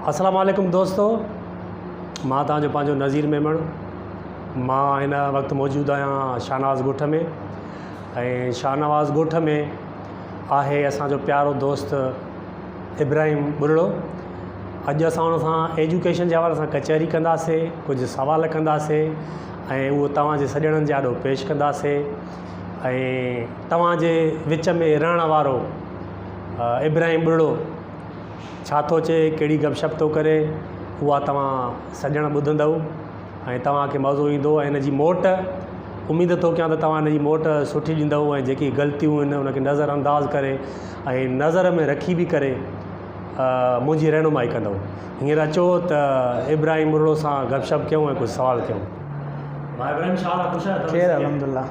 अस्सलाम वालेकुम दोस्तों, मां तव्हांजो पंहिंजो नज़ीर मेमण। मां हिन वक़्तु मौजूदु आहियां शाहनवाज़ ॻोठ में। ऐं शाहनवाज़ ॻोठ में आहे असांजो प्यारो दोस्त इब्राहिम बुरड़ो। अॼु असां हुन सां एजुकेशन जे हवाले सां कचहरी कंदासीं, कुझु सवाल कंदासीं ऐं उहो तव्हांजे सॼणनि जे आॾो पेश कंदासीं। ऐं तव्हांजे विच में रहण वारो इब्राहिम बुरड़ो छा थो चए, कहिड़ी गपशप थो करे, उहा तव्हां सॼण ॿुधंदव ऐं तव्हांखे मज़ो ईंदो। ऐं हिन जी मोट उमेदु थो कयां त तव्हां हिन जी मोट सुठी ॾींदव ऐं जेकी ग़लतियूं आहिनि उनखे नज़रअंदाज़ करे ऐं नज़र में रखी बि करे मुंहिंजी रहनुमाई कंदव। हींअर अचो त इब्राहिम बुरड़ो सां गपशप कयूं ऐं कुझु सवाल कयूं। भाई इब्राहिम छा हाल आहे? ख़ुशि आहियो? ख़ैर अल्हम्दुलिल्लाह।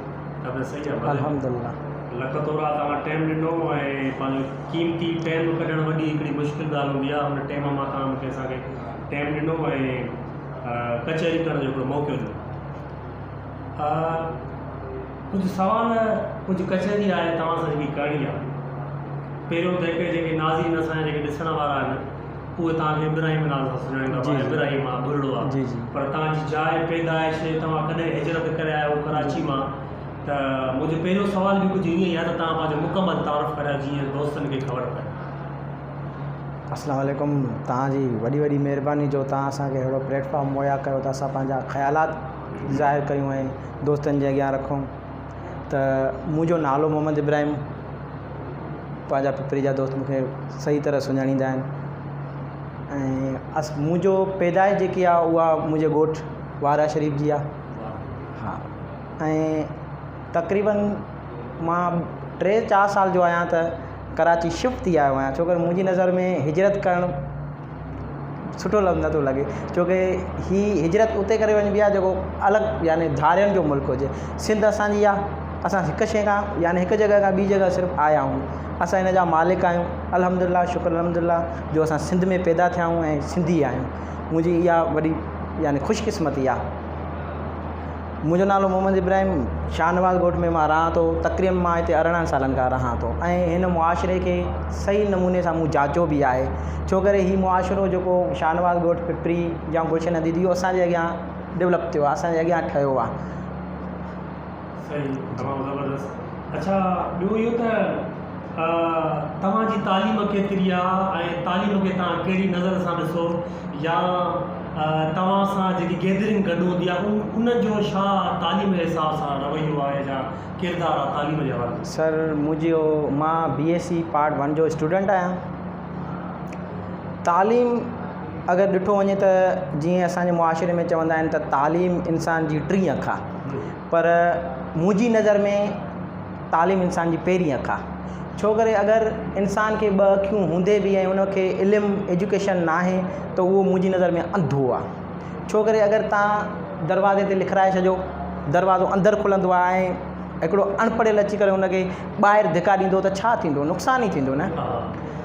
तबियत सही आहे? अल्हम्दुलिल्लाह। लख तोरा तव्हां टाइम ॾिनो ऐं पंहिंजो क़ीमती टाइम कढणु वॾी हिकिड़ी मुश्किल ॻाल्हि हूंदी आहे। हुन टाइम मां तव्हां मूंखे असांखे टाइम ॾिनो ऐं कचहरी करण जो हिकिड़ो मौक़ो ॾिनो। कुझु सवाल, कुझु कचहरी आहे तव्हां सां जेकी करणी आहे। पहिरियों त हिकु जेके नाज़रीन असांजा जेके ॾिसण वारा आहिनि उहे तव्हांखे इब्राहिम नाले सां सुञाणींदा। इब्राहिम आहे, बुरड़ो आहे, जी जी। पर तव्हांजी जाइ पैदाइश, तव्हां कॾहिं हिजरत करे आया आहियो कराची मां। त मुंहिंजो पहिरियों सुवाल बि कुझु ईअं ई आहे त तव्हां पंहिंजो मुकमल तारीफ़ करियो जीअं दोस्तनि खे ख़बर पए। अस्सलाम वालेकुम। तव्हांजी वॾी वॾी महिरबानी जो तव्हां असांखे अहिड़ो प्लेटफॉर्म मुहैया कयो त असां पंहिंजा ख़्यालात ज़ाहिर कयूं ऐं दोस्तनि जे अॻियां रखूं। त मुंहिंजो नालो मोहम्मद इब्राहिम, पंहिंजा पिपरी जा दोस्त मूंखे सही तरह सुञाणींदा आहिनि। ऐं मुंहिंजो पैदाइश जेकी आहे उहा मुंहिंजे ॻोठ वारा शरीफ़ जी आहे। हा, ऐं तक़रीबन मां 3-4 साल जो आहियां त कराची शिफ्ट थी आयो आहियां, छोकरि मुंहिंजी नज़र में हिजरत करणु सुठो नथो लॻे। छोकी हीअ हिजरत उते करे वञिबी आहे जेको अलॻि यानी धारियुनि जो मुल्क हुजे। सिंध असांजी आहे, असां हिकु शइ खां यानी हिकु जॻह खां ॿी जॻह सिर्फ़ु आया आहियूं। असां हिन जा मालिक आहियूं, अल्हम्दुलिल्लाह, शुक्र अल्हम्दुलिल्लाह जो असां सिंध में पैदा थिया आहियूं ऐं सिंधी आहियूं। मुंहिंजी इहा वॾी यानी ख़ुशकिस्मती आहे। मुंहिंजो नालो मोहम्मद इब्राहिम, शाहनवाज़ ॻोठ में मां रहां थो। तक़रीबन मां हिते 18 सालनि खां रहां थो ऐं हिन मुआशिरे खे सही नमूने सां मूं जाचो बि आहे। छोकरि हीउ मुआशिरो जेको शाहनवाज़ ॻोठ, पिपरी या गुलशन दीदी, इहो असांजे अॻियां डेवलप थियो आहे, असांजे अॻियां ठहियो आहे। सही, तमामु ज़बरदस्त। अच्छा, ॿियो इहो त तव्हांजी तालीम केतिरी आहे ऐं तालीम खे तव्हां कहिड़ी नज़र सां ॾिसो, या तव्हां सां जेकी गैदरिंग गॾु हूंदी आहे उनजो छा तालीम जे हिसाब सां रवैयो आहे या किरदारु आहे तालीम जे हवाले? सर, मां BSc पार्ट 1 जो स्टूडेंट आहियां। तालीम अगरि ॾिठो वञे त जीअं असांजे मुआशिरे में चवंदा आहिनि त तालीम इंसान जी 3 अख आहे, पर मुंहिंजी नज़र में तालीम इंसान जी पहिरीं अख आहे। छोकरि अगरि इंसान खे 2 अखियूं हूंदे बि ऐं उनखे इल्मु एजुकेशन न आहे त उहो मुंहिंजी नज़र में अंधो आहे। छोकरि अगरि तव्हां दरवाज़े ते लिखाए छॾियो, दरवाज़ो अंदरि खुलंदो आहे ऐं हिकिड़ो अनपढ़ियल अची करे उनखे ॿाहिरि धिका ॾींदो त छा थींदो? नुक़सानु ई थींदो न।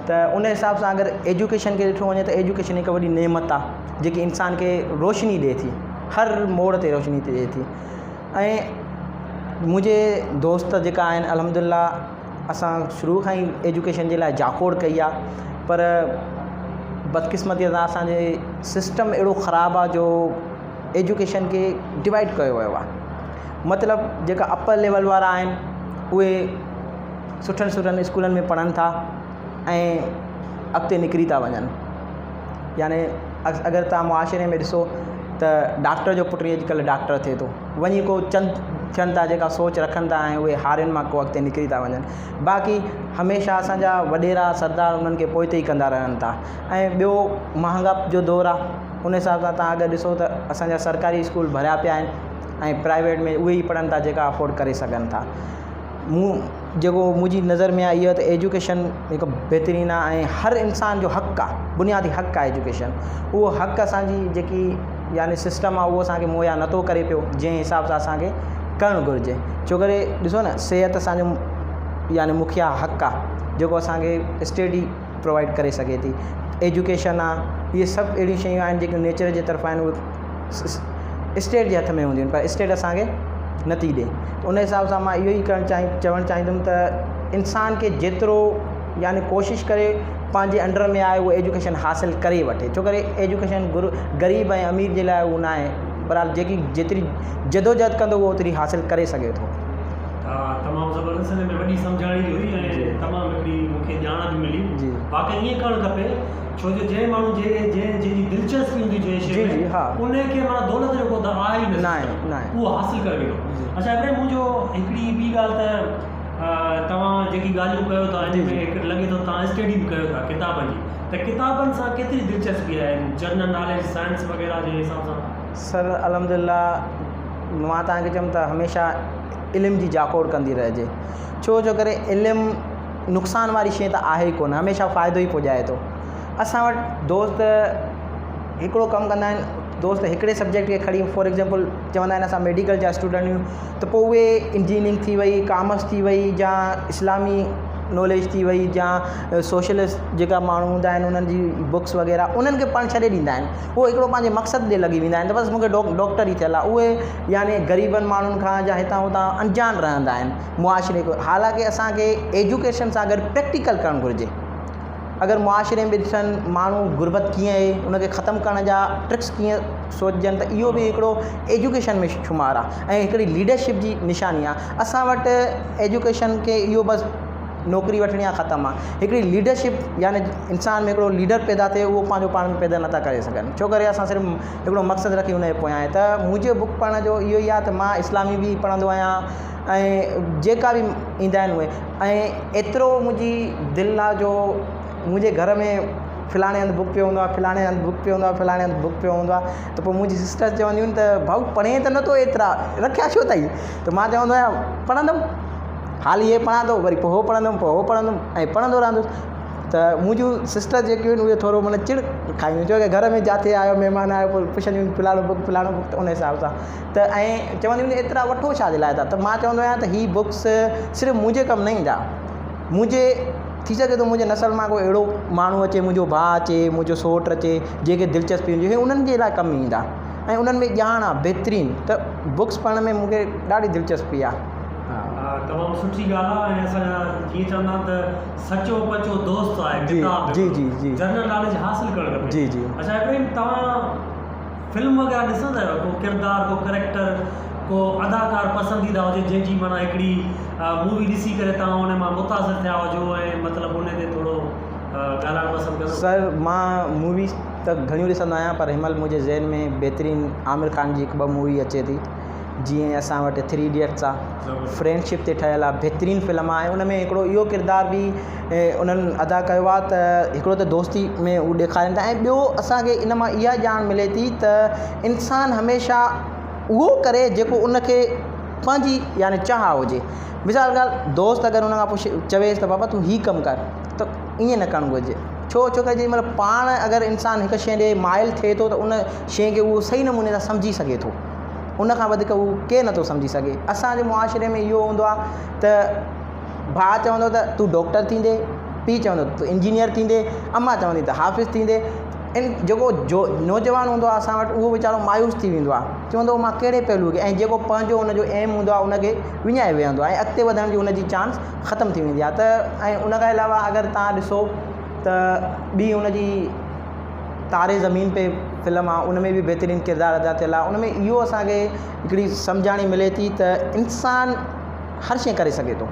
त उन हिसाब सां अगरि एजुकेशन खे ॾिठो वञे त एजुकेशन हिकु वॾी नेमत आहे जेकी इंसान खे रोशनी ॾिए थी, हर मोड़ ते रोशनी ॾिए थी। ऐं मुंहिंजे दोस्त जेका आहिनि, अल्हम्दुलिल्लाह, असां शुरू खां ई एजुकेशन जे लाइ जाकोड़ कई आहे, पर बदकिस्मतीअ सां असांजे सिस्टम अहिड़ो ख़राबु आहे जो एजुकेशन खे डिवाइड कयो वियो आहे। मतिलबु जेका अपर लेवल वारा आहिनि उहे सुठनि स्कूलनि में पढ़नि था ऐं अॻिते निकिरी था वञनि। यानी अगरि तव्हां मुआशिरे में ॾिसो त डॉक्टर जो पुटु अॼुकल्ह डॉक्टर थिए थो, वञी को थियनि था जेका सोच रखनि था ऐं उहे हारियुनि मां को अॻिते निकिरी था वञनि। बाक़ी हमेशह असांजा वॾेरा सरदार उन्हनि खे पोइ ते ई कंदा रहनि था। ऐं ॿियो महांगा जो दौरु आहे, उन हिसाब सां तव्हां अगरि ॾिसो त असांजा सरकारी स्कूल भरिया पिया आहिनि ऐं प्राइवेट में उहे ई पढ़नि था जेका अफोर्ड करे सघनि था। जेको मुंहिंजी नज़र में आहे इहो त एजुकेशन हिकु बहितरीनु आहे ऐं हर इंसान जो हक़ु आहे, बुनियादी हक़ु आहे एजुकेशन। उहो हक़ु असांजी जेकी यानी सिस्टम आहे उहो असांखे मुहैया नथो करे पियो जंहिं हिसाब सां असांखे करणु घुरिजे। छोकरि ॾिसो न, सिहत असांजो यानी मुखिया हक़ु आहे जेको असांखे स्टेट ई प्रोवाइड करे सघे थी। एजुकेशन आहे, इहे सभु अहिड़ियूं शयूं आहिनि जेकियूं नेचर जे तरफ़ां आहिनि, उहे स्टेट जे हथ में हूंदियूं आहिनि, पर स्टेट असांखे नथी ॾिए। उन हिसाब सां मां इहो ई चवणु चाहींदुमि त इंसान खे जेतिरो यानी कोशिशि करे पंहिंजे अंडर में आहे उहो एजुकेशन हासिलु करे वठे, छो करे एजुकेशन ग़रीब ऐं अमीर जे लाइ उहो न आहे, बहरहाल जेकी जेतिरी जदोजहद कंदो उहो ओतिरी हासिलु करे सघे थो। तमामु ज़बरदस्त, हिन में वॾी सम्झाणी हुई ऐं तमामु हिकिड़ी मूंखे ॼाण बि मिली। जी वाक़ई ईअं करणु खपे, छो जो जंहिं माण्हू जंहिंजी दिलचस्पी हूंदी जंहिं शइ में, हा, उनखे माना दौलत जो को त आहे ई न आहे, उहो हासिलु करे वेंदो। अच्छा इब्राहिम, मुंहिंजो हिकिड़ी ॿी ॻाल्हि त तव्हां जेकी ॻाल्हियूं कयो था हिन में हिकु लॻे थो तव्हां स्टडी बि कयो था किताबनि जी, त किताबनि सां केतिरी दिलचस्पी आहे, जनरल नॉलेज साइंस वग़ैरह जे हिसाब सां? सर अल्हम्दुलिल्लाह मां तव्हांखे चयुमि त हमेशह इल्म जी जाकोड़ कंदी रहिजे, छो करे इल्मु नुक़सान वारी शइ त आहे ई कोन, हमेशह फ़ाइदो ई पुॼाए थो। असां वटि दोस्त हिकिड़ो कमु कंदा आहिनि, दोस्त हिकिड़े सब्जेक्ट खे खणी फॉर एग्ज़ाम्पल चवंदा आहिनि असां मेडिकल जा स्टूडेंट आहियूं, त पोइ उहे इंजीनियरिंग थी वई, कॉमर्स थी वई, या इस्लामी नॉलेज थी वई, या सोशलिस्ट जेका माण्हू हूंदा आहिनि उन्हनि जी बुक्स वग़ैरह उन्हनि खे पढ़णु छॾे ॾींदा आहिनि, उहो हिकिड़ो पंहिंजे मक़सद ॾे लॻी वेंदा आहिनि त बसि मूंखे डॉक्टर ई थियल आहे। उहे यानी ग़रीबनि माण्हुनि खां या हितां हुतां अनजान रहंदा आहिनि मुआशिरे को, हालांकि असांखे एजुकेशन सां गॾु प्रैक्टिकल करणु घुरिजे। अगरि मुआशिरे में ॾिसनि माण्हू गुरबत कीअं आहे, उनखे ख़तमु करण जा ट्रिक्स कीअं सोचजनि, त इहो बि हिकिड़ो एजुकेशन में शुमारु आहे ऐं हिकिड़ी लीडरशिप जी निशानी आहे। असां वटि एजुकेशन खे इहो बसि नौकरी वठणी आहे ख़तमु आहे, हिकिड़ी लीडरशिप यानी इंसान में हिकिड़ो लीडर पैदा थिए उहो पंहिंजो पाण में पैदा नथा करे सघनि, छो करे असां सिर्फ़ु हिकिड़ो मक़सदु रखी हुनजे पोयां आहे। त मुंहिंजे बुक पढ़ण जो इहो ई आहे त मां इस्लामी बि पढ़ंदो आहियां ऐं जेका बि ईंदा आहिनि उहे, ऐं एतिरो मुंहिंजी दिलि आहे जो मुंहिंजे घर में फलाणे हंधि बुक पियो हूंदो आहे, फलाणे हंधि बुक पियो हूंदो आहे, फलाणे हंधि बुक पियो हूंदो आहे, त पोइ मुंहिंजी सिस्टर चवंदियूं आहिनि त भाऊ पढ़े त नथो एतिरा रखिया छो अथई, त मां चवंदो आहियां पढ़ंदुमि, हाल इहे पढ़ां थो, वरी पोइ हो पढ़ंदुमि, पोइ हो पढ़ंदुमि ऐं पढ़ंदो रहंदुसि। त मुंहिंजूं सिस्टर जेकियूं आहिनि उहे थोरो माना चिड़ खाईंदियूं, छो की घर में जिथे आयो महिमान आयो पोइ पुछंदियूं फलाणो बुक त उन हिसाब सां, त ऐं चवंदियूं आहिनि एतिरा वठो छा जे लाइ था, त मां चवंदो आहियां त हीअ बुक्स सिर्फ़ु मुंहिंजे कमु न ईंदा, मुंहिंजे थी सघे थो मुंहिंजे नसल मां कोई अहिड़ो माण्हू अचे, मुंहिंजो भाउ अचे, मुंहिंजो सौटु अचे जंहिंखे दिलचस्पी हूंदी आहे, उन्हनि जे लाइ कमु ईंदा ऐं उन्हनि में ॼाण आहे बहितरीनु, त बुक्स पढ़ण में मूंखे ॾाढी दिलचस्पी आहे। तमामु सुठी ॻाल्हि आहे ऐं असांजा जीअं चवंदा त सचो पचो दोस्त आहे किताब, जी जी जी जनरल नॉलेज हासिलु करणु खपे। जी जी अच्छा इब्राहिम, तव्हां फिल्म वग़ैरह ॾिसंदा आहियो, को किरदारु, को करेक्टर, को अदाकार पसंदीदा हुजे जंहिंजी माना हिकिड़ी मूवी ॾिसी करे तव्हां हुन मां मुतासिर थिया हुजो ऐं मतिलबु हुन ते थोरो ॻाल्हाइणु पसंदि कंदो? सर मां मूवीज़ त घणियूं ॾिसंदो आहियां, पर हिनमहिल मुंहिंजे ज़हन में बहितरीनु आमिर ख़ान जी हिकु ॿ मूवी अचे थी, जीअं असां वटि 3 इडियट्स आहे, फ्रेंडशिप ते ठहियलु आहे, बहितरीनु फिल्म आहे। उन में हिकिड़ो इहो किरदारु बि उन्हनि अदा कयो आहे त हिकिड़ो त दोस्ती में उहो ॾेखारीनि था, ऐं ॿियो असांखे इन मां इहा ॼाण मिले थी त इंसानु हमेशह उहो करे जेको उनखे पंहिंजी यानी चाह हुजे। मिसाल ॻाल्हि, दोस्त अगरि हुन खां पुछे चवेसि त बाबा तूं हीअ कमु कर, त ईअं न करणु घुरिजे, छो करे जेॾी महिल पाण अगरि इंसानु हिकु शइ ॾे माइल थिए थो त उन शइ खे उहो सही नमूने सां सम्झी सघे थो, उन खां वधीक उहो केरु नथो सम्झी सघे। असांजे मुआशिरे में इहो हूंदो आहे त भाउ चवंदो त तूं डॉक्टर थींदे, पीउ चवंदो तूं इंजीनियर थींदे, अम्मा चवंदी त हाफ़िज़ थींदे। इन जेको नौजवान हूंदो आहे असां वटि, उहो वीचारो मायूस थी वेंदो आहे, चवंदो मां कहिड़े पहलू खे, ऐं जेको पंहिंजो हुनजो एम हूंदो आहे उनखे विञाए वेहंदो आहे ऐं अॻिते वधण जी हुनजी चांस ख़तमु थी वेंदी आहे। त ऐं उनखां अलावा अगरि तव्हां ॾिसो त ॿी हुनजी तारे ज़मीन पे फिल्म आहे, उन में बि बहितरीनु किरदारु अदा थियल आहे। उन में इहो असांखे हिकिड़ी सम्झाणी मिले थी त इंसानु हर शइ करे सघे थो।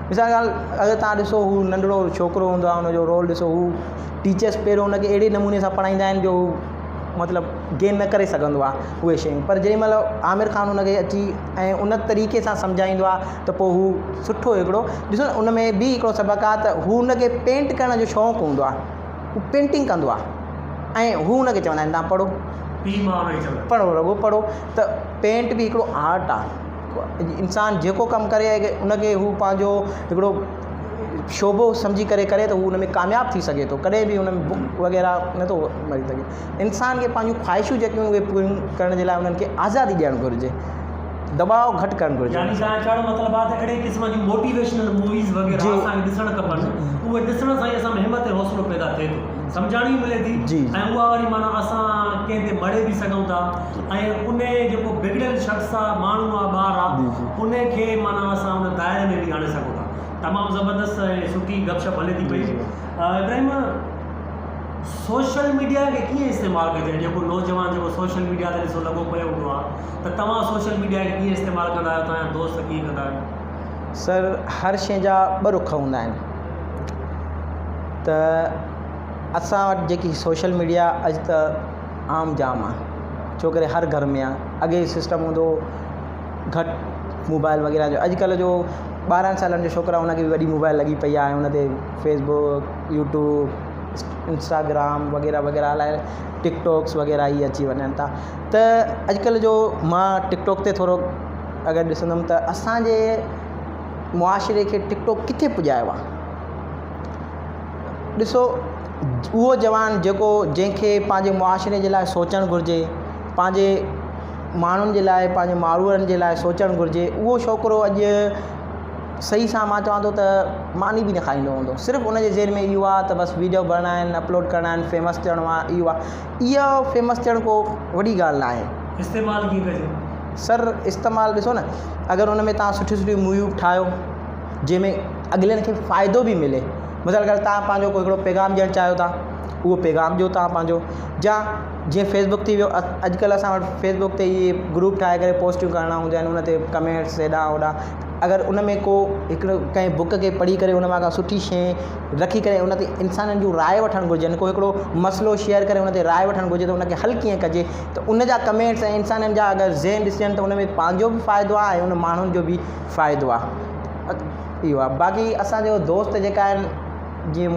मिसाल ॻाल्हि, अगरि तव्हां ॾिसो हू नंढिड़ो छोकिरो हूंदो आहे, हुनजो रोल ॾिसो, हू टीचर्स पहिरियों हुनखे अहिड़े नमूने सां पढ़ाईंदा आहिनि जो मतिलबु गेन न करे सघंदो आहे उहे शयूं, पर जेॾी महिल आमिर ख़ान हुनखे अची ऐं उन तरीक़े सां सम्झाईंदो आहे त पोइ हू सुठो हिकिड़ो ॾिसो न। उन में बि हिकिड़ो सबक़ु आहे त हू हुनखे पेंट करण जो शौक़ु हूंदो आहे, हू पेंटिंग कंदो आहे ऐं हू हुनखे चवंदा आहिनि तव्हां पढ़ो, पढ़ो रुगो पढ़ो। त पेंट बि हिकिड़ो आर्ट आहे, इंसानु जेको कमु करे उनखे हू पंहिंजो हिकिड़ो शोभो सम्झी करे त हू हुन में कामयाबु थी सघे थो, कॾहिं बि हुन में बुक वग़ैरह नथो मरी सघे। इंसान खे पंहिंजूं ख़्वाहिशूं जेकियूं उहे पूरियूं करण जे लाइ उन्हनि खे आज़ादी ॾियणु घुरिजे, दबाव घटि करणु घुरिजे। यानी तव्हां चवण जो मतिलबु आहे त अहिड़े क़िस्म जूं मोटिवेशनल मूवीज़ वग़ैरह असांखे ॾिसणु खपनि, उहे ॾिसण सां ई असां में हिमत ऐं हौसलो पैदा थिए थो, सम्झाणी मिले थी, ऐं उहा वरी माना असां कंहिं ते मरे बि सघूं था ऐं उन जेको बिगड़ियल शख़्स आहे, माण्हू आहे, ॿार आहे, उनखे माना असां उन दायरे में बि आणे सघूं था। तमामु ज़बरदस्त ऐं सुठी गपशप हले थी पई। इब्राहिम, सोशल मीडिया खे कीअं इस्तेमालु कजे? जेको नौजवान जेको सोशल मीडिया ते ॾिसो लॻो पियो हूंदो आहे, त तव्हां सोशल मीडिया खे कीअं इस्तेमालु कंदा आहियो? तव्हांजा दोस्त कीअं कंदा आहियो? सर, हर शइ जा ॿ रुख हूंदा आहिनि। त असां वटि जेकी सोशल मीडिया अॼु त आम जाम आहे, छो करे हर घर में आहे। अॻे सिस्टम हूंदो घटि मोबाइल वग़ैरह जो। अॼुकल्ह जो 12 सालनि जो छोकिरा, हुनखे बि वॾी मोबाइल लॻी पई आहे, हुन ते फेसबुक, यूट्यूब, इंस्टाग्राम वग़ैरह वग़ैरह हलाए, टिकटॉक्स वग़ैरह ई अची वञनि था। त अॼुकल्ह जो मां टिकटॉक ते थोरो अगरि ॾिसंदुमि त असांजे मुआशिरे खे टिकटॉक किथे पुॼायो आहे। ॾिसो, उहो जवान जंहिंखे पंहिंजे मुआशिरे जे लाइ सोचणु घुरिजे, पंहिंजे माण्हुनि जे लाइ, पंहिंजे माण्हुनि जे लाइ सोचणु घुरिजे, उहो छोकिरो अॼु सही सां मां चवां थो त मानी बि न खाईंदो हूंदो। सिर्फ़ु उनजे ज़हन में इहो आहे त बसि वीडियो भरणा आहिनि, अपलोड करणा आहिनि, फेमस थियणो आहे। इहो आहे, इहा फेमस थियणु को वॾी ॻाल्हि न आहे। इस्तेमालु कीअं कजे? सर, इस्तेमालु ॾिसो न, अगरि हुन में तव्हां सुठी सुठी मूवियूं ठाहियो जंहिंमें अॻिलेनि खे फ़ाइदो बि मिले। मतिलबु अगरि तव्हां पंहिंजो को हिकिड़ो पैगाम ॾियणु चाहियो था, उहो पैगाम ॾियो तव्हां पंहिंजो। या जीअं फेसबुक थी वियो, अॼुकल्ह असां वटि फेसबुक ते इहे ग्रुप ठाहे करे पोस्टियूं करणा हूंदियूं आहिनि, हुन ते कमेंट्स हेॾां होॾां। अगरि उन में को हिकिड़ो कंहिं बुक खे पढ़ी करे उन मां का सुठी शइ रखी करे उन ते इंसाननि जूं राय वठणु घुरिजनि, को हिकिड़ो मसइलो शेयर करे उन ते राय वठणु घुरिजे त उनखे हल कीअं कजे, त उन जा कमेंट्स ऐं इंसाननि जा अगरि ज़हन ॾिसजनि त उन में पंहिंजो बि फ़ाइदो आहे ऐं उन माण्हुनि जो बि फ़ाइदो आहे। इहो आहे। बाक़ी असांजो दोस्त जेका आहिनि, जीअं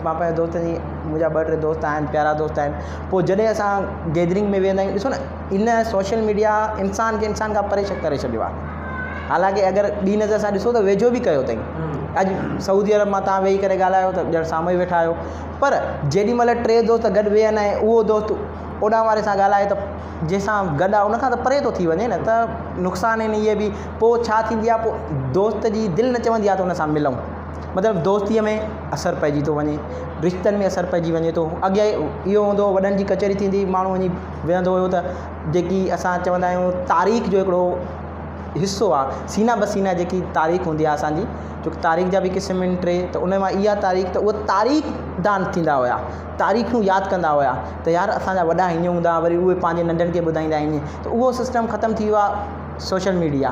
मां पंहिंजे दोस्तनि जी, मुंहिंजा 2-3 दोस्त आहिनि, प्यारा दोस्त आहिनि, पोइ जॾहिं असां गैदरिंग में वेंदा आहियूं, ॾिसो न, इन सोशल मीडिया इंसान खे इंसान खां परे करे छॾियो आहे। हालांकि अगरि ॿी नज़र सां ॾिसो त वेझो बि कयो अथई। अॼु सऊदी अरब मां तव्हां वेही करे ॻाल्हायो त ॼण साम्हूं ई वेठा आहियो, पर जेॾीमहिल 3 दोस्त गॾु वेहनि ऐं उहो दोस्त ओॾां वारे सां ॻाल्हाए त जंहिंसां गॾु आहे उनखां त परे थो थी वञे न, त नुक़सान आहिनि इहे बि। पोइ छा थींदी आहे, पोइ दोस्त जी दिलि न चवंदी आहे त उन सां मिलूं। मतिलबु दोस्तीअ में असरु पइजी थो वञे, रिश्तनि में असरु पइजी वञे थो। अॻे इहो हूंदो, वॾनि जी कचहरी थींदी, माण्हू वञी वेहंदो हुयो, त जेकी असां चवंदा आहियूं तारीख़ जो हिकिड़ो हिसो आहे, सीना बसीना जेकी तारीख़ हूंदी आहे असांजी, छोकी तारीख़ जा बि क़िस्म आहिनि 3, त उन मां इहा तारीख़, त उहा तारीख़ दान थींदा हुआ, तारीख़ूं यादि कंदा हुआ त यार असांजा वॾा हीअं हूंदा, वरी उहे पंहिंजे नंढनि खे ॿुधाईंदा आहिनि। त उहो सिस्टम ख़तमु थी वियो आहे सोशल मीडिया।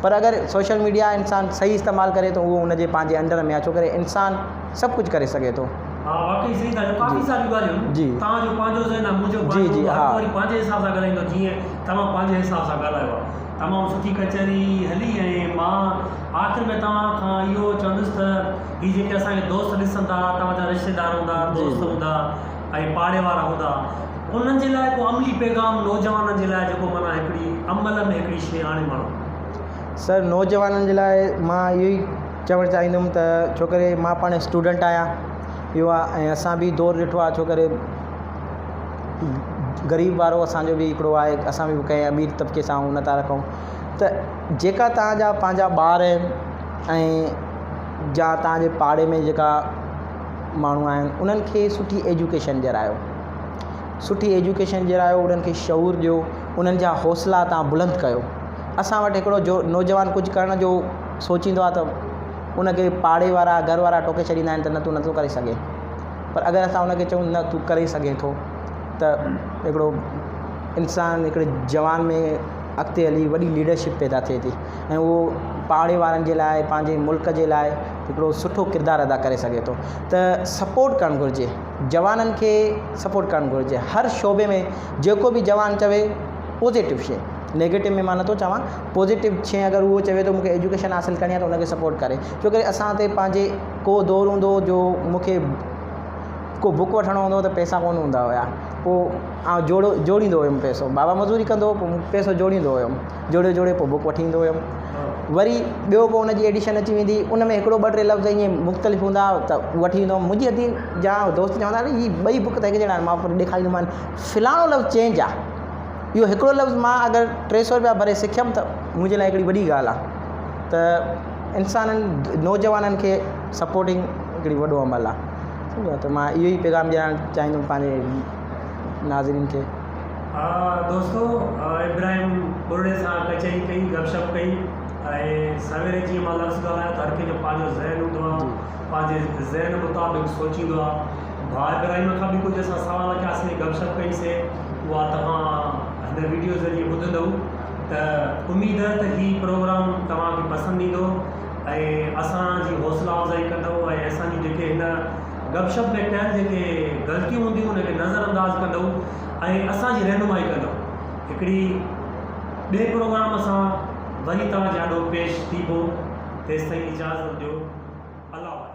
पर अगरि सोशल मीडिया इंसान सही इस्तेमालु करे त उहो उनजे पंहिंजे अंडर में आहे, छो करे इंसान सभु कुझु करे सघे थो। हा, वाक़ई सही था चओ। काफ़ी सारी ॻाल्हियूं जी, तव्हांजो पंहिंजो ज़हन आहे, मुंहिंजो पंहिंजो, हर कोई पंहिंजे हिसाब सां ॻाल्हाईंदो, जीअं तव्हां पंहिंजे हिसाब सां ॻाल्हायो आहे। तमामु सुठी कचहरी हली, ऐं मां आख़िर में तव्हां खां इहो चवंदुसि त हीअ जेके असांखे दोस्त ॾिसनि था, तव्हांजा रिश्तेदार हूंदा, दोस्त हूंदा ऐं पाड़े वारा हूंदा, उन्हनि जे लाइ को अमली पैगाम नौजवाननि जे लाइ जेको माना हिकिड़ी अमल में हिकिड़ी शइ आणे माण्हू? सर, नौजवाननि जे लाइ मां इहो ई चवणु चाहींदुमि त छो करे मां पाण स्टूडेंट आहियां, इहो आहे, ऐं असां बि दौर ॾिठो आहे, छो करे ग़रीब वारो असांजो बि हिकिड़ो आहे, असां बि कंहिं अमीर तबिके सां न था रखूं। त जेका तव्हांजा पंहिंजा ॿार आहिनि ऐं जा तव्हांजे पाड़े में जेका माण्हू आहिनि, उन्हनि खे सुठी एजुकेशन ॾियारायो, सुठी एजुकेशन ॾियारायो, उन्हनि खे शऊर ॾियो, उन्हनि जा हौसला तव्हां बुलंद कयो। असां वटि हिकिड़ो जो नौजवान कुझु करण जो सोचींदो आहे त उनखे पाड़े वारा, घर वारा टोके छॾींदा आहिनि त न, तूं नथो करे सघे। पर अगरि असां उनखे चऊं न, तूं करे सघे थो, त हिकिड़ो इंसान, हिकिड़े जवान में अॻिते हली वॾी लीडरशिप पैदा थिए थी, ऐं उहो पाड़े वारनि जे लाइ, पंहिंजे मुल्क जे लाइ हिकिड़ो सुठो किरदारु अदा करे सघे थो। त सपोर्ट करणु घुरिजे, जवाननि खे सपोर्ट करणु घुरिजे। हर शोबे में जेको बि जवान चवे पॉज़िटिव शइ, नेगेटिव में मां नथो चवां, पॉज़िटिव शइ अगरि उहो चवे थो मूंखे एजुकेशन हासिलु करणी आहे, त उनखे सपोर्ट करे। छो करे असां ते पंहिंजे को दौर हूंदो जो मूंखे को बुक वठिणो हूंदो त पैसा कोन हूंदा हुया, पोइ जोड़ींदो हुयुमि पैसो, बाबा मज़ूरी कंदो, पोइ पैसो जोड़ींदो हुयुमि, जोड़े पोइ बुक वठी ईंदो हुयुमि। वरी ॿियो को उनजी एडिशन अची वेंदी, उन में हिकिड़ो 2-3 लफ़्ज़ ईअं मुख़्तलिफ़ हूंदा त वठी ईंदो हुयुमि। मुंहिंजी अधी जा दोस्त चवंदा आहिनि हीअ 2 बुक त हिकु जहिड़ा आहिनि, मां ॾेखारींदोमानि फ़लाणो लफ़्ज़ चेंज आहे, इहो हिकिड़ो लफ़्ज़ मां अगरि 300 रुपया भरे सिखियमि त मुंहिंजे लाइ हिकिड़ी वॾी ॻाल्हि आहे। त इंसाननि, नौजवाननि खे सपोर्टिंग हिकिड़ी वॾो अमल आहे। त मां इहो ई पैगाम ॾियणु चाहींदुमि पंहिंजे नाज़रीन खे। दोस्तो, इब्राहिम बुरड़े सां कचहरी कई, गपशप कई, ऐं सवेरे जीअं मां लफ़्ज़ ॻाल्हायो त हर कंहिंजो पंहिंजो ज़हन हूंदो आहे, पंहिंजे ज़हन मुताबिक़ सोचींदो आहे। भाउ इब्राहिम खां बि कुझु असां सवाल कयासीं, गपशप कईसीं, उहा तव्हां हिन वीडियो ज़रिए ॿुधंदव। त उमेद आहे त हीउ प्रोग्राम तव्हांखे पसंदि ईंदो ऐं असांजी हौसला अफ़ज़ाई कंदव ऐं असांजी जेके हिन गपशप में कयल जेके ग़लतियूं हूंदियूं उनखे नज़रअंदाज़ कंदव ऐं असांजी रहनुमाई कंदव। हिकिड़ी ॿिए प्रोग्राम सां वरी तव्हांजे आॾो पेश थीबो। तेसिताईं इजाज़त ॾियो। अल्लाह।